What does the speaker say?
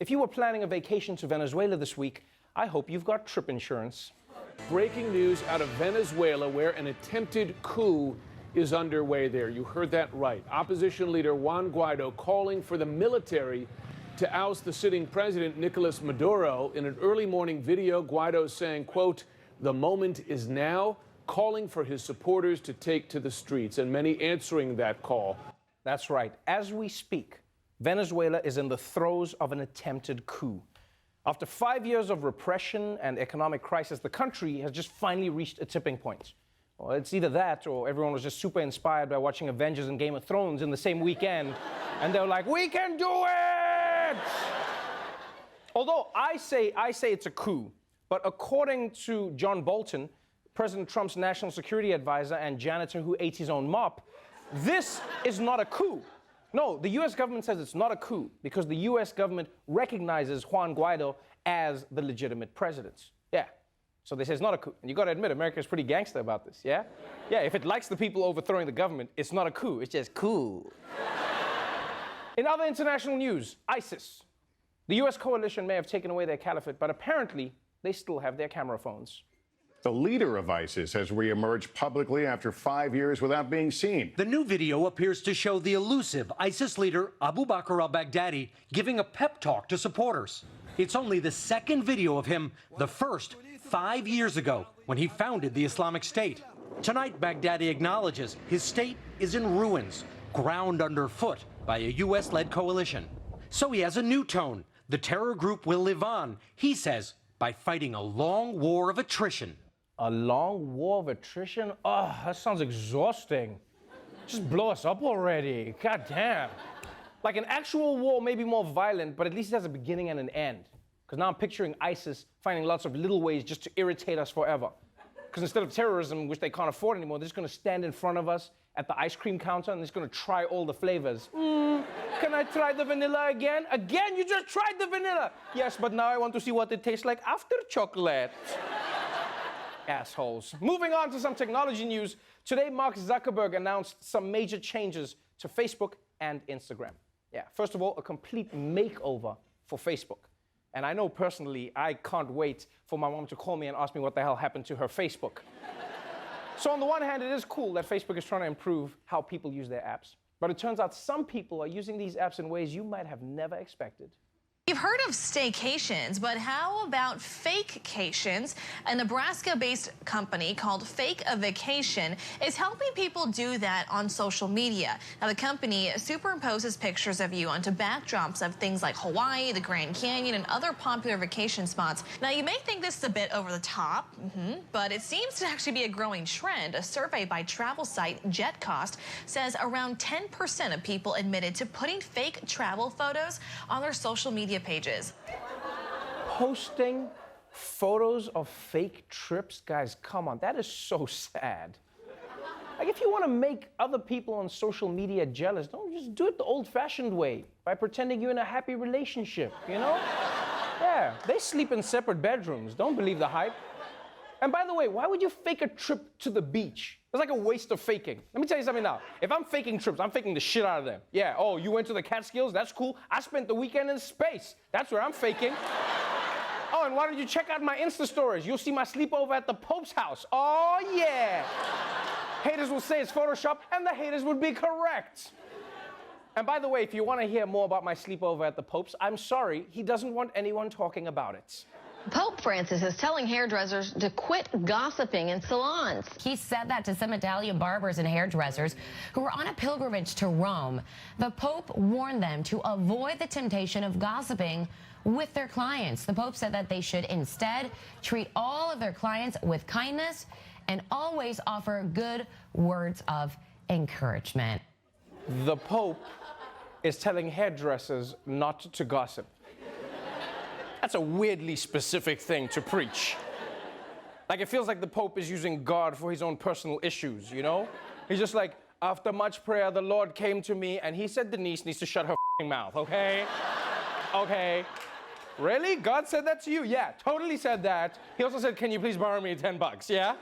If you were planning a vacation to Venezuela this week, I hope you've got trip insurance. Breaking news out of Venezuela, where an attempted coup is underway there. You heard that right. Opposition leader Juan Guaido calling for the military to oust the sitting president, Nicolas Maduro. In an early morning video, Guaido saying, quote, "The moment is now," calling for his supporters to take to the streets, and many answering that call. That's right. As we speak, Venezuela is in the throes of an attempted coup. After 5 years of repression and economic crisis, the country has just finally reached a tipping point. Well, it's either that or everyone was just super inspired by watching Avengers and Game of Thrones in the same weekend, and they were like, "We can do it!" Although I say it's a coup, but according to John Bolton, President Trump's national security advisor and janitor who ate his own mop, this is not a coup. No, the U.S. government says it's not a coup because the U.S. government recognizes Juan Guaido as the legitimate president. Yeah. So they say it's not a coup. And you got to admit, America is pretty gangster about this, yeah? Yeah, if it likes the people overthrowing the government, it's not a coup. It's just cool. In other international news, ISIS. The U.S. coalition may have taken away their caliphate, but apparently they still have their camera phones. The leader of ISIS has reemerged publicly after 5 years without being seen. The new video appears to show the elusive ISIS leader Abu Bakr al-Baghdadi giving a pep talk to supporters. It's only the second video of him, the first 5 years ago when he founded the Islamic State. Tonight, Baghdadi acknowledges his state is in ruins, ground underfoot by a U.S.-led coalition. So he has a new tone. The terror group will live on, he says, by fighting a long war of attrition. A long war of attrition? Oh, that sounds exhausting. Just blow us up already. God damn. Like an actual war may be more violent, but at least it has a beginning and an end. Because now I'm picturing ISIS finding lots of little ways just to irritate us forever. Because instead of terrorism, which they can't afford anymore, they're just going to stand in front of us at the ice cream counter and they're just going to try all the flavors. Can I try the vanilla again? Again? You just tried the vanilla. Yes, but now I want to see what it tastes like after chocolate. Assholes. Moving on to some technology news. Today, Mark Zuckerberg announced some major changes to Facebook and Instagram. Yeah, first of all, a complete makeover for Facebook. And I know personally, I can't wait for my mom to call me and ask me what the hell happened to her Facebook. So on the one hand, it is cool that Facebook is trying to improve how people use their apps. But it turns out some people are using these apps in ways you might have never expected. You've heard of Staycations, but how about Fake-Cations? A Nebraska-based company called Fake-Vacation is helping people do that on social media. Now, the company superimposes pictures of you onto backdrops of things like Hawaii, the Grand Canyon, and other popular vacation spots. Now, you may think this is a bit over the top, but it seems to actually be a growing trend. A survey by travel site JetCost says around 10% of people admitted to putting fake travel photos on their social media pages. Posting photos of fake trips? Guys, come on, that is so sad. Like, if you want to make other people on social media jealous, don't just do it the old-fashioned way, by pretending you're in a happy relationship, you know? Yeah, they sleep in separate bedrooms. Don't believe the hype. And by the way, why would you fake a trip to the beach? It's like a waste of faking. Let me tell you something now. If I'm faking trips, I'm faking the shit out of them. Yeah, oh, you went to the Catskills? That's cool. I spent the weekend in space. That's where I'm faking. Oh, and why don't you check out my Insta stories? You'll see my sleepover at the Pope's house. Oh, yeah. Haters will say it's Photoshop, and the haters would be correct. And by the way, if you want to hear more about my sleepover at the Pope's, I'm sorry, he doesn't want anyone talking about it. Pope Francis is telling hairdressers to quit gossiping in salons. He said that to some Italian barbers and hairdressers who were on a pilgrimage to Rome. The Pope warned them to avoid the temptation of gossiping with their clients. The Pope said that they should instead treat all of their clients with kindness and always offer good words of encouragement. The Pope is telling hairdressers not to gossip. That's a weirdly specific thing to preach. Like, it feels like the Pope is using God for his own personal issues, you know? He's just like, after much prayer, the Lord came to me, and he said Denise needs to shut her mouth, okay? Okay. Really? God said that to you? Yeah, totally said that. He also said, can you please borrow me $10, yeah?